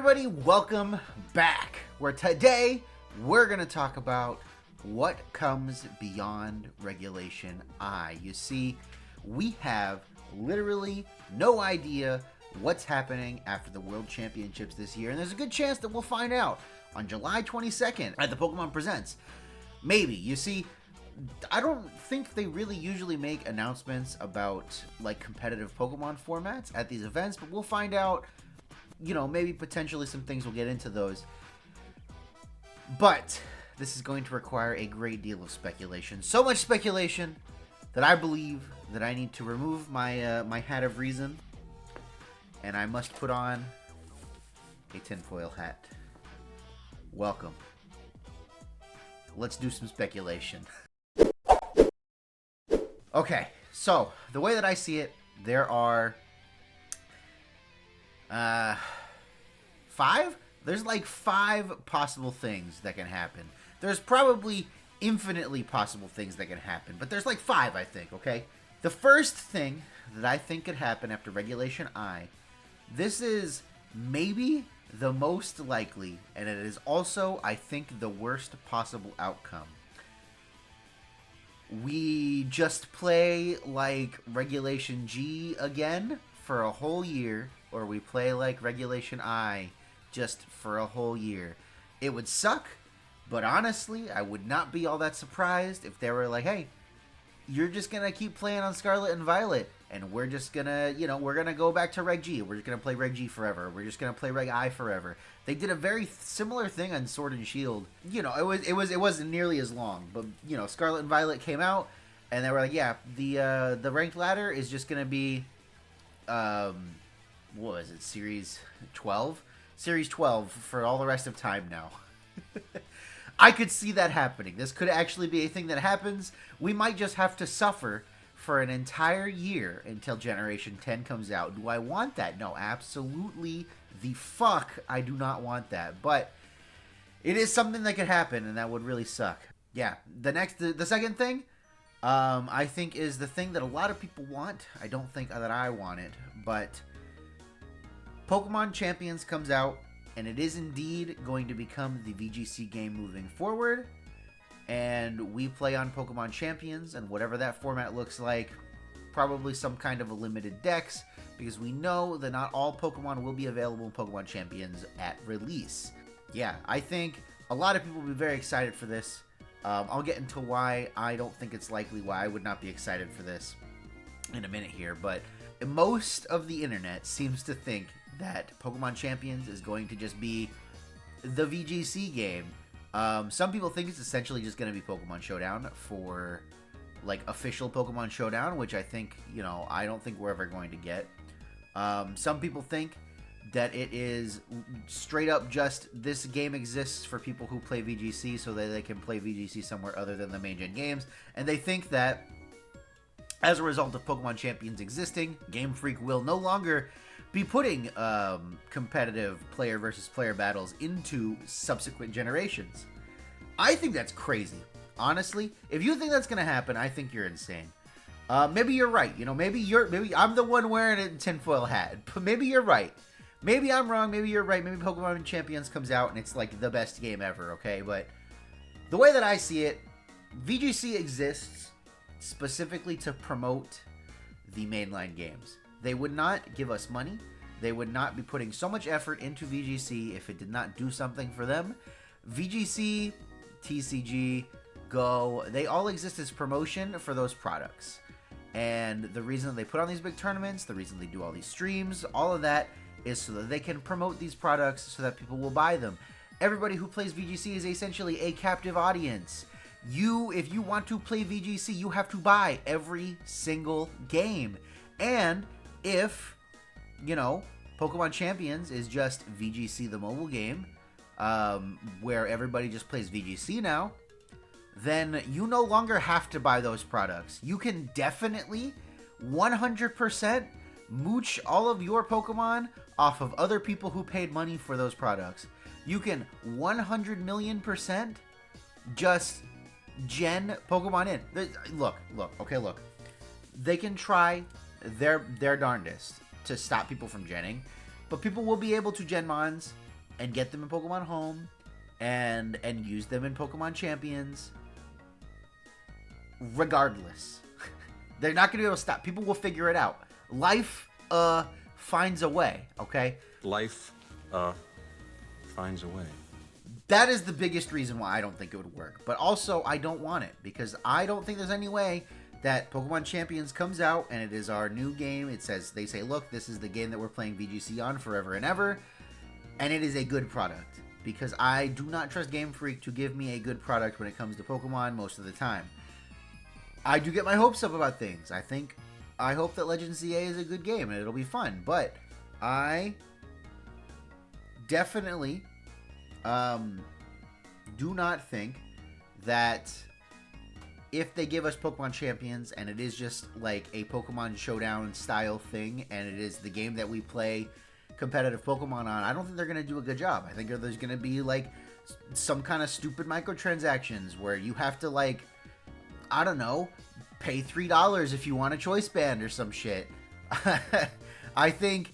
everybody, welcome back, where today we're going to talk about what comes beyond Regulation I. You see, we have literally no idea what's happening after the World Championships this year, and there's a good chance that we'll find out on July 22nd at the Pokemon Presents. Maybe. You see, I don't think they really usually make announcements about, like, competitive Pokemon formats at these events, but we'll find out. You know, maybe potentially some things, we'll get into those. But this is going to require a great deal of speculation. So much speculation that I believe that I need to remove my my hat of reason. And I must put on a tinfoil hat. Welcome. Let's do some speculation. Okay, so the way that I see it, there are five? There's like 5 possible things that can happen. There's probably infinitely possible things that can happen, but there's like 5, I think, okay? The first thing that I think could happen after Regulation I, this is maybe the most likely, and it is also, I think, the worst possible outcome. We just play like Regulation G again for a whole year, or we play like Regulation I just for a whole year. It would suck, but honestly, I would not be all that surprised if they were like, hey, you're just going to keep playing on Scarlet and Violet, and we're just going to, you know, we're going to go back to Reg G. We're just going to play Reg G forever. We're just going to play Reg I forever. They did a very similar thing on Sword and Shield. You know, it wasn't nearly as long, but, you know, Scarlet and Violet came out, and they were like, yeah, the ranked ladder is just going to be, what was it, Series 12? Series 12 for all the rest of time now. I could see that happening. This could actually be a thing that happens. We might just have to suffer for an entire year until Generation 10 comes out. Do I want that? No, absolutely the fuck I do not want that. But it is something that could happen, and that would really suck. Yeah, the second thing, I think is the thing that a lot of people want. I don't think that I want it, but Pokemon Champions comes out, and it is indeed going to become the VGC game moving forward, and we play on Pokemon Champions, and whatever that format looks like, probably some kind of a limited dex, because we know that not all Pokemon will be available in Pokemon Champions at release. Yeah, I think a lot of people will be very excited for this. I'll get into why I don't think it's likely, why I would not be excited for this in a minute here, but most of the internet seems to think that Pokemon Champions is going to just be the VGC game. Some people think it's essentially just going to be Pokemon Showdown for, like, official Pokemon Showdown, which I think, you know, I don't think we're ever going to get. Some people think that it is straight up just this game exists for people who play VGC so that they can play VGC somewhere other than the main gen games, and they think that as a result of Pokemon Champions existing, Game Freak will no longer be putting competitive player versus player battles into subsequent generations. I think that's crazy. Honestly, if you think that's going to happen, I think you're insane. Maybe you're right. You know, maybe I'm the one wearing a tinfoil hat, but maybe you're right. Maybe I'm wrong. Maybe you're right. Maybe Pokemon Champions comes out and it's like the best game ever, okay? But the way that I see it, VGC exists specifically to promote the mainline games. They would not give us money. They would not be putting so much effort into VGC if it did not do something for them. VGC, TCG, Go, they all exist as promotion for those products. And the reason they put on these big tournaments, the reason they do all these streams, all of that is so that they can promote these products so that people will buy them. Everybody who plays VGC is essentially a captive audience. If you want to play VGC, you have to buy every single game. And if, you know, Pokemon Champions is just VGC the mobile game, where everybody just plays VGC now, then you no longer have to buy those products. You can definitely 100% mooch all of your Pokemon off of other people who paid money for those products. You can 100,000,000% just gen Pokemon in. Look. They can try their darndest to stop people from genning, but people will be able to gen mons and get them in Pokemon Home and use them in Pokemon Champions. Regardless. They're not going to be able to stop. People will figure it out. Life finds a way, okay? Life finds a way. That is the biggest reason why I don't think it would work. But also, I don't want it, because I don't think there's any way that Pokemon Champions comes out and it is our new game. They say, look, this is the game that we're playing VGC on forever and ever, and it is a good product. Because I do not trust Game Freak to give me a good product when it comes to Pokemon most of the time. I do get my hopes up about things. I hope that Legends ZA is a good game and it'll be fun. But I definitely do not think that if they give us Pokemon Champions and it is just like a Pokemon Showdown style thing and it is the game that we play competitive Pokemon on, I don't think they're going to do a good job. I think there's going to be like some kind of stupid microtransactions where you have to, like, I don't know, pay $3 if you want a choice band or some shit. I think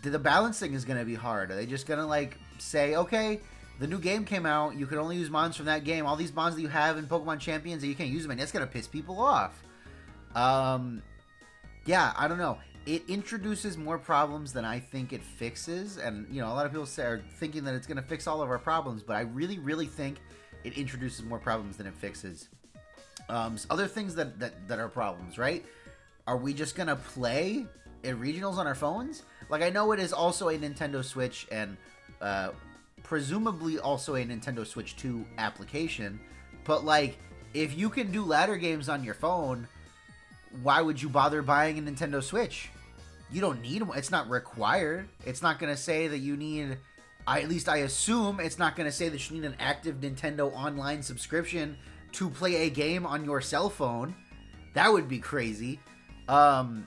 the balancing is going to be hard. Are they just going to, like, say, okay, the new game came out, you can only use mons from that game. All these mons that you have in Pokemon Champions, you can't use them, and that's going to piss people off. Yeah, I don't know. It introduces more problems than I think it fixes, and, you know, a lot of people are thinking that it's going to fix all of our problems, but I really, really think it introduces more problems than it fixes. Other things that are problems, right? Are we just going to play in regionals on our phones? Like, I know it is also a Nintendo Switch and presumably also a Nintendo Switch 2 application, but, like, if you can do ladder games on your phone, why would you bother buying a Nintendo Switch? You don't need one. It's not required. It's not going to say that you need... at least I assume it's not going to say that you need an active Nintendo online subscription to play a game on your cell phone. That would be crazy. Obviously,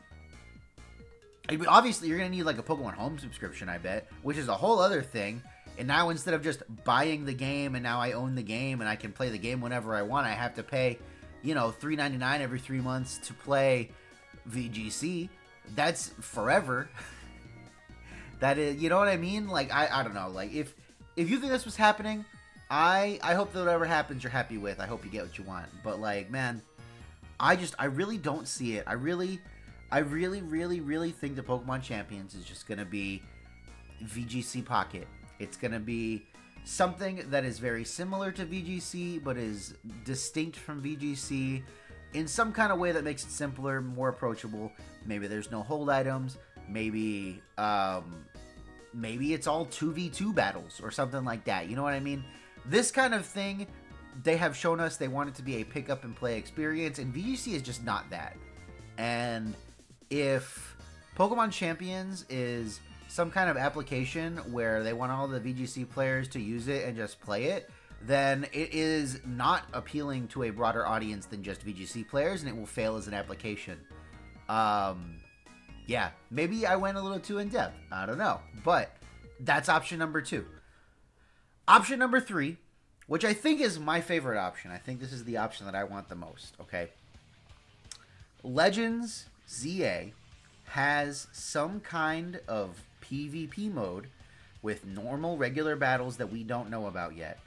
you're going to need like a Pokemon Home subscription, I bet, which is a whole other thing. And now instead of just buying the game and now I own the game and I can play the game whenever I want, I have to pay, you know, $3.99 every 3 months to play VGC. That's forever. That is, you know what I mean? Like, I don't know. Like, if you think this was happening, I hope that whatever happens, you're happy with. I hope you get what you want. But, like, man, I really don't see it. I really think that Pokemon Champions is just going to be VGC Pocket. It's going to be something that is very similar to VGC, but is distinct from VGC in some kind of way that makes it simpler, more approachable. Maybe there's no hold items. Maybe it's all 2v2 battles or something like that. You know what I mean? This kind of thing, they have shown us they want it to be a pick up and play experience, and VGC is just not that. And if Pokemon Champions is some kind of application where they want all the VGC players to use it and just play it, then it is not appealing to a broader audience than just VGC players, and it will fail as an application. Yeah, maybe I went a little too in-depth. I don't know. But that's option number 2. Option number 3, which I think is my favorite option. I think this is the option that I want the most, okay? Legends ZA has some kind of PvP mode with normal, regular battles that we don't know about yet.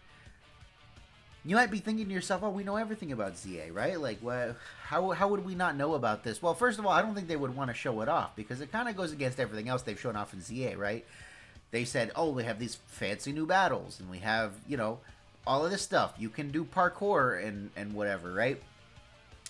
You might be thinking to yourself, oh, we know everything about ZA, right? Like, how would we not know about this? Well, first of all, I don't think they would want to show it off because it kind of goes against everything else they've shown off in ZA, right? They said, oh, we have these fancy new battles, and we have, you know, all of this stuff. You can do parkour and whatever, right?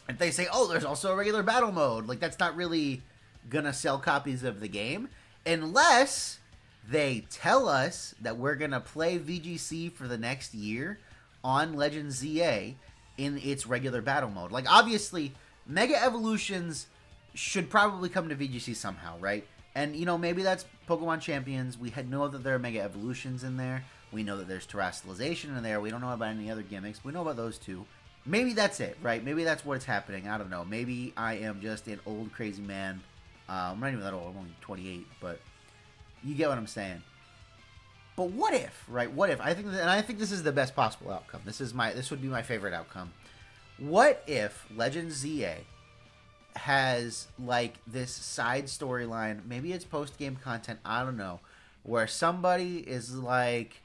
And they say, oh, there's also a regular battle mode. Like, that's not really gonna sell copies of the game unless they tell us that we're gonna play VGC for the next year on Legends ZA in its regular battle mode. Like, obviously, Mega Evolutions should probably come to VGC somehow, right? And, you know, maybe that's Pokemon Champions. We know that there are Mega Evolutions in there. We know that there's Terrestrialization in there. We don't know about any other gimmicks. We know about those two. Maybe that's it, right? Maybe that's what's happening. I don't know. Maybe I am just an old crazy man. I'm not even that old. I'm only 28, but you get what I'm saying. But what if, right? What if? I think this is the best possible outcome. This would be my favorite outcome. What if Legends ZA has like this side storyline? Maybe it's post-game content. I don't know. where somebody is like,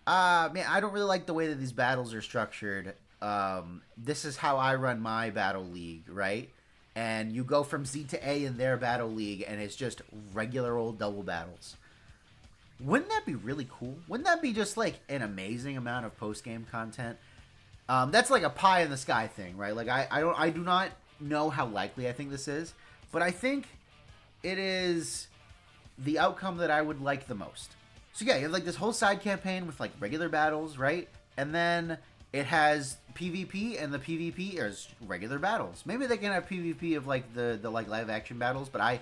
man, I don't really like the way that these battles are structured. This is how I run my battle league, right? And you go from Z to A in their battle league, and it's just regular old double battles. Wouldn't that be really cool? Wouldn't that be just like an amazing amount of post game content? That's like a pie in the sky thing, right? Like I do not know how likely I think this is, but I think it is the outcome that I would like the most. So yeah, you have like this whole side campaign with like regular battles, right? And then it has PvP, and the PvP is regular battles. Maybe they can have PvP of like the like live action battles, but I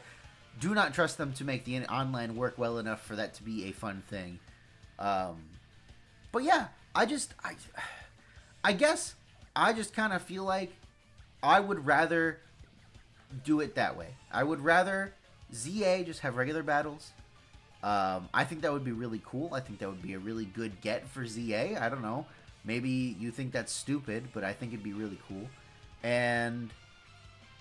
do not trust them to make the online work well enough for that to be a fun thing. But yeah, I guess I just kind of feel like I would rather do it that way. I would rather ZA just have regular battles. I think that would be really cool. I think that would be a really good get for ZA. I don't know. Maybe you think that's stupid, but I think it'd be really cool. And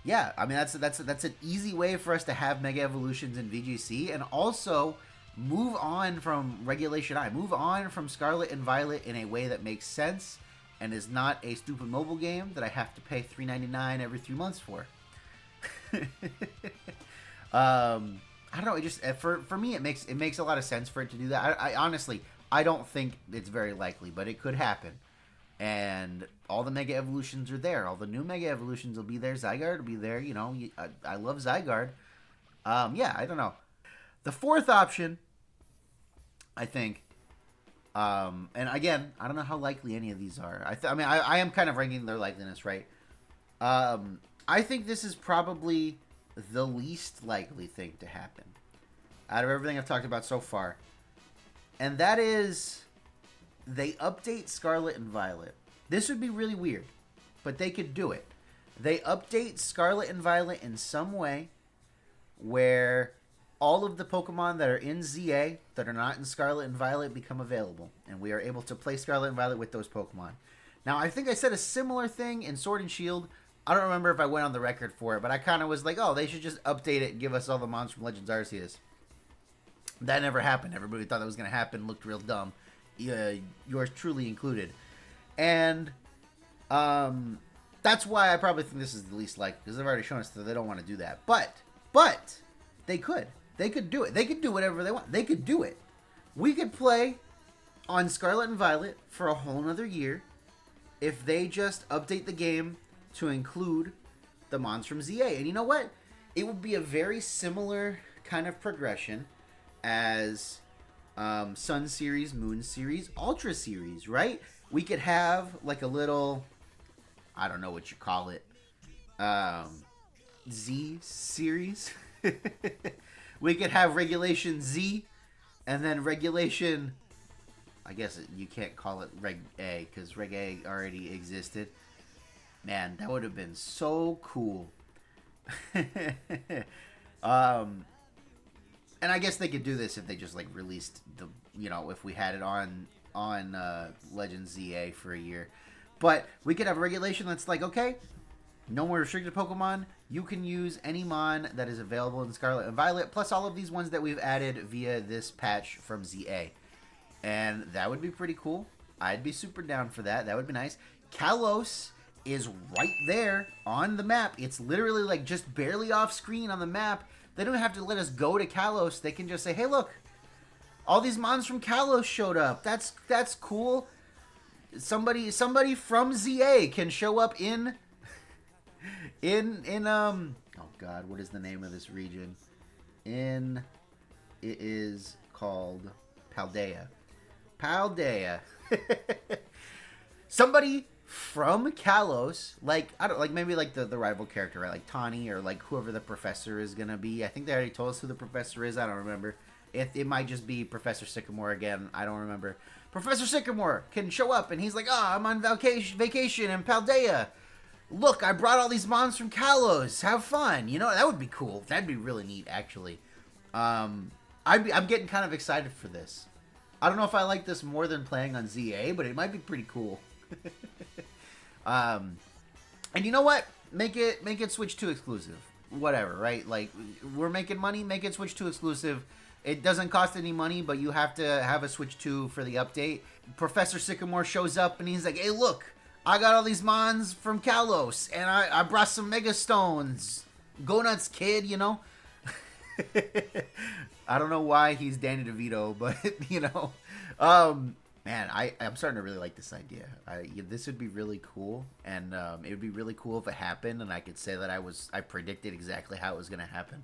yeah, I mean that's an easy way for us to have Mega Evolutions in VGC, and also move on from Regulation I, move on from Scarlet and Violet in a way that makes sense and is not a stupid mobile game that I have to pay $3.99 every 3 months for. I don't know. It just for me it makes a lot of sense for it to do that. I honestly I don't think it's very likely, but it could happen. And all the Mega Evolutions are there. All the new Mega Evolutions will be there. Zygarde will be there. You know, I love Zygarde. Yeah, I don't know. The fourth option, I think, and again, I don't know how likely any of these are. I am kind of ranking their likeliness, right? I think this is probably the least likely thing to happen out of everything I've talked about so far. And that is, they update Scarlet and Violet. This would be really weird, but they could do it. They update Scarlet and Violet in some way where all of the Pokemon that are in ZA that are not in Scarlet and Violet become available, and we are able to play Scarlet and Violet with those Pokemon. Now, I think I said a similar thing in Sword and Shield. I don't remember if I went on the record for it, but I kind of was like, oh, they should just update it and give us all the mons from Legends Arceus. That never happened. Everybody thought that was going to happen. Looked real dumb. Yours truly included. And that's why I probably think this is the least likely, because they've already shown us that they don't want to do that. But they could. They could do it. They could do whatever they want. They could do it. We could play on Scarlet and Violet for a whole nother year if they just update the game to include the mons from ZA. And you know what? It would be a very similar kind of progression as Sun Series, Moon Series, Ultra Series, right? We could have like a little, I don't know what you call it, Z Series. We could have Regulation Z, and then Regulation, I guess you can't call it Reg A, because Reg A already existed. Man, that would have been so cool. And I guess they could do this if they just like released the, you know, if we had it on Legends ZA for a year. But we could have a regulation that's like, okay, no more restricted Pokemon. You can use any mon that is available in Scarlet and Violet, plus all of these ones that we've added via this patch from ZA. And that would be pretty cool. I'd be super down for that. That would be nice. Kalos is right there on the map. It's literally like just barely off screen on the map. They don't have to let us go to Kalos. They can just say, hey, look, all these mons from Kalos showed up. That's cool. Somebody from ZA can show up in oh god, what is the name of this region? It is called Paldea. Somebody from Kalos, like, I don't, like, maybe like the rival character, right? Like Tawny, or like whoever the professor is gonna be. I think they already told us who the professor is. I don't remember. It might just be Professor Sycamore again. I don't remember. Professor Sycamore can show up, and he's like, I'm on vacation in Paldea. Look, I brought all these mons from Kalos. Have fun. You know, that would be cool. That'd be really neat, actually. I'm getting kind of excited for this. I don't know if I like this more than playing on ZA, but it might be pretty cool. And you know what? Make it Switch 2 exclusive. Whatever, right? Like, we're making money, make it Switch 2 exclusive. It doesn't cost any money, but you have to have a Switch 2 for the update. Professor Sycamore shows up and he's like, hey, look, I got all these mons from Kalos, and I brought some Mega Stones. Go nuts, kid, you know? I don't know why he's Danny DeVito, but, you know. Man, I'm starting to really like this idea. This would be really cool, and it would be really cool if it happened, and I could say that I predicted exactly how it was going to happen.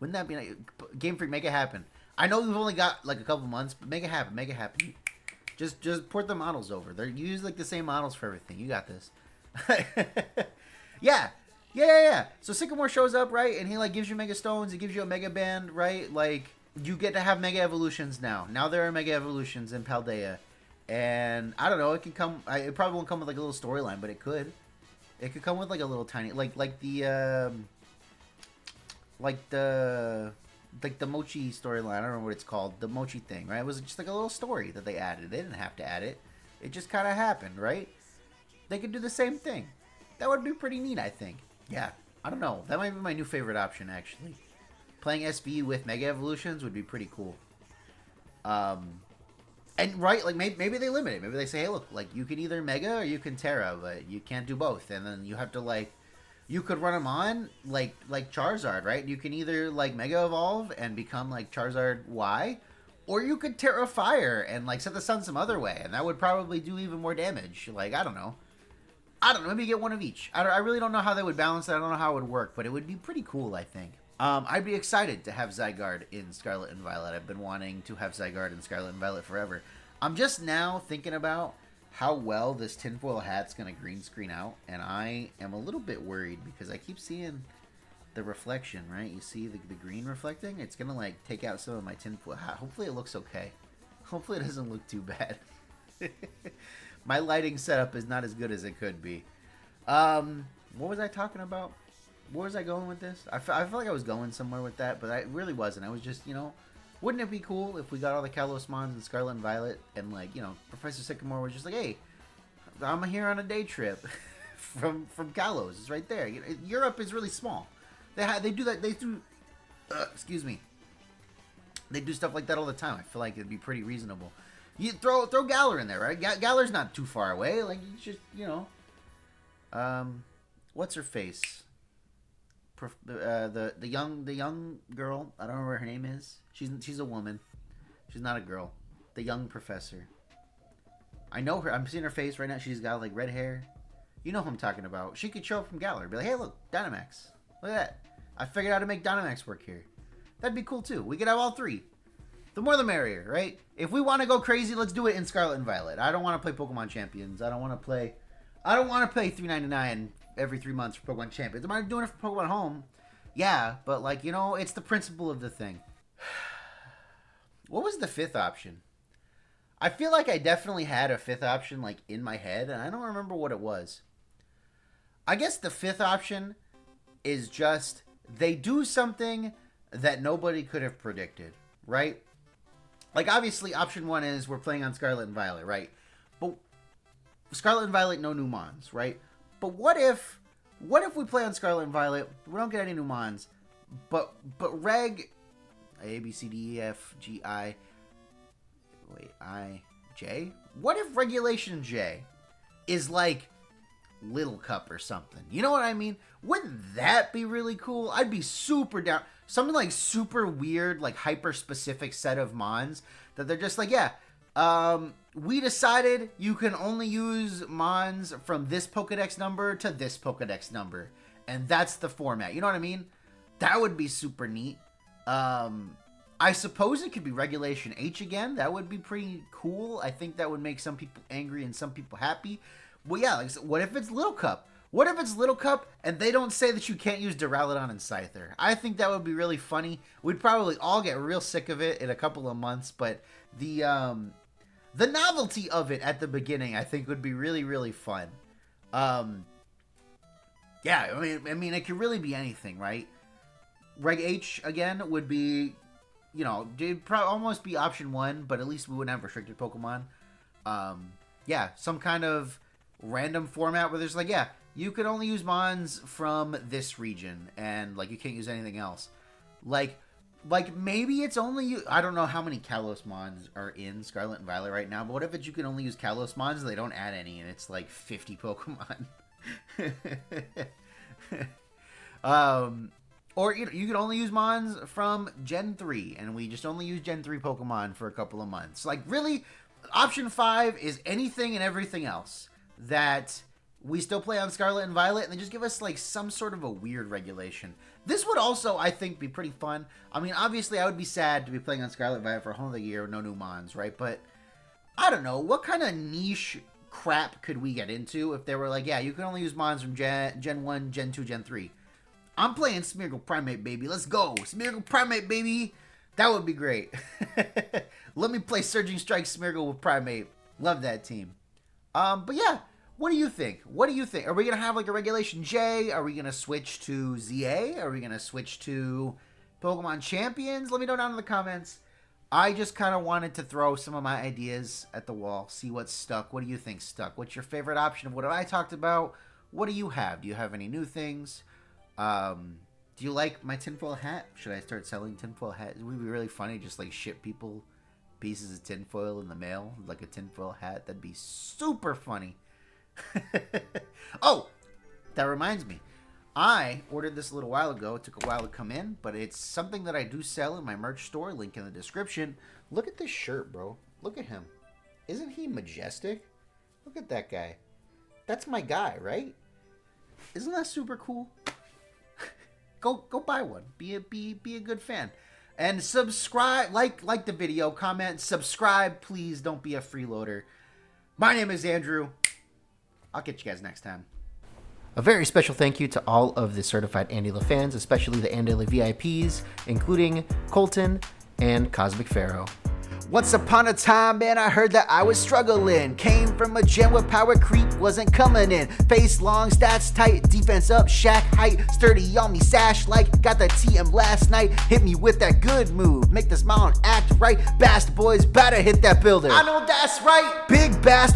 Wouldn't that be nice? Game Freak, make it happen. I know we've only got like a couple months, but make it happen. Make it happen. Just port the models over. You use like the same models for everything. You got this. Yeah. So Sycamore shows up, right? And he like gives you Mega Stones. He gives you a Mega Band, right? Like you get to have Mega Evolutions now. Now there are Mega Evolutions in Paldea. And I don't know, it can come. It probably won't come with like a little storyline, but it could. It could come with like a little tiny, like the Mochi storyline. I don't know what it's called, the Mochi thing, right? It was just like a little story that they added. They didn't have to add it. It just kind of happened, right? They could do the same thing. That would be pretty neat, I think. Yeah, I don't know. That might be my new favorite option, actually. Playing SVU with Mega Evolutions would be pretty cool. And right, like maybe they limit it. Maybe they say, hey, look, like you can either Mega or you can Terra, but you can't do both. And then you have to like, you could run them on like Charizard, right? You can either like Mega Evolve and become like Charizard Y, or you could Terra Fire and like set the sun some other way, and that would probably do even more damage. Like I don't know, maybe get one of each. I really don't know how they would balance it. I don't know how it would work, but it would be pretty cool, I think. I'd be excited to have Zygarde in Scarlet and Violet. I've been wanting to have Zygarde in Scarlet and Violet forever. I'm just now thinking about how well this tinfoil hat's going to green screen out, and I am a little bit worried because I keep seeing the reflection, right? You see the green reflecting? It's going to, like, take out some of my tinfoil hat. Hopefully it looks okay. Hopefully it doesn't look too bad. My lighting setup is not as good as it could be. What was I talking about? Where was I going with this? I feel like I was going somewhere with that, but I really wasn't. I was just, you know, wouldn't it be cool if we got all the Kalos Mons in Scarlet and Violet, and, like, you know, Professor Sycamore was just like, hey, I'm here on a day trip from Kalos. It's right there. You know, Europe is really small. They do that. They do, excuse me. They do stuff like that all the time. I feel like it'd be pretty reasonable. You throw Galar in there, right? Galar's not too far away. Like, you just, you know, what's her face? The young girl. I don't know what her name is. She's a woman. She's not a girl. The young professor. I know her. I'm seeing her face right now. She's got like red hair. You know who I'm talking about. She could show up from Galar. Be like, hey, look, Dynamax. Look at that. I figured out how to make Dynamax work here. That'd be cool too. We could have all three. The more the merrier, right? If we want to go crazy, let's do it in Scarlet and Violet. I don't want to play Pokemon Champions. I don't want to pay $3.99 every 3 months for Pokemon Champions. Am I doing it for Pokemon Home? Yeah, but like, you know, it's the principle of the thing. What was the fifth option? I feel like I definitely had a fifth option like in my head, and I don't remember what it was. I guess the fifth option is just they do something that nobody could have predicted, right? Like, obviously, option one is we're playing on Scarlet and Violet, right? But Scarlet and Violet, no new Mons, right? But what if we play on Scarlet and Violet, we don't get any new Mons, but Reg, A, B, C, D, E, F, G, I, wait, I, J? What if Regulation J is like Little Cup or something? You know what I mean? Wouldn't that be really cool? I'd be super down. Something like super weird, like hyper-specific set of Mons that they're just like, yeah, we decided you can only use Mons from this Pokedex number to this Pokedex number. And that's the format. You know what I mean? That would be super neat. I suppose it could be Regulation H again. That would be pretty cool. I think that would make some people angry and some people happy. Well, yeah, like, what if it's Little Cup? What if it's Little Cup and they don't say that you can't use Duraludon and Scyther? I think that would be really funny. We'd probably all get real sick of it in a couple of months, but the novelty of it at the beginning, I think, would be really, really fun. Yeah, I mean, it could really be anything, right? Reg H, again, would be, you know, it'd probably almost be option one, but at least we wouldn't have restricted Pokemon. Yeah, some kind of random format where there's like, yeah, you could only use Mons from this region, and like you can't use anything else. Like, like, maybe it's only... I don't know how many Kalos Mons are in Scarlet and Violet right now, but what if you can only use Kalos Mons and they don't add any, and it's like 50 Pokemon? Or you can only use Mons from Gen 3, and we just only use Gen 3 Pokemon for a couple of months. Like, really, option 5 is anything and everything else that we still play on Scarlet and Violet, and then just give us, like, some sort of a weird regulation. This would also, I think, be pretty fun. I mean, obviously, I would be sad to be playing on Scarlet and Violet for a whole other year with no new Mons, right? But, I don't know, what kind of niche crap could we get into if they were like, yeah, you can only use Mons from Gen 1, Gen 2, Gen 3. I'm playing Smeargle Primate, baby. Let's go. Smeargle Primate, baby. That would be great. Let me play Surging Strike Smeargle with Primate. Love that team. But yeah, what do you think? What do you think? Are we going to have like a Regulation J? Are we going to switch to ZA? Are we going to switch to Pokemon Champions? Let me know down in the comments. I just kind of wanted to throw some of my ideas at the wall, see what stuck. What do you think stuck? What's your favorite option of what I talked about? What do you have? Do you have any new things? Do you like my tinfoil hat? Should I start selling tinfoil hats? It would be really funny, just like ship people pieces of tinfoil in the mail, like a tinfoil hat. That'd be super funny. Oh, that reminds me. I ordered this a little while ago. It took a while to come in, but it's something that I do sell in my merch store. Link in the description. Look at this shirt, bro. Look at him. Isn't he majestic? Look at that guy. That's my guy, right? Isn't that super cool? Go buy one. Be a good fan. And subscribe, like the video, comment, subscribe, please. Don't be a freeloader. My name is Andrew. I'll catch you guys next time. A very special thank you to all of the certified AndyLa fans, especially the AndyLa VIPs, including Colton and Cosmic Pharaoh. Once upon a time, man, I heard that I was struggling. Came from a gen where power creep wasn't coming in. Face long, stats tight, defense up, shack height. Sturdy on me, sash like, got the TM last night. Hit me with that good move, make this mount act right. Bast boys, better hit that builder. I know that's right, big Bast.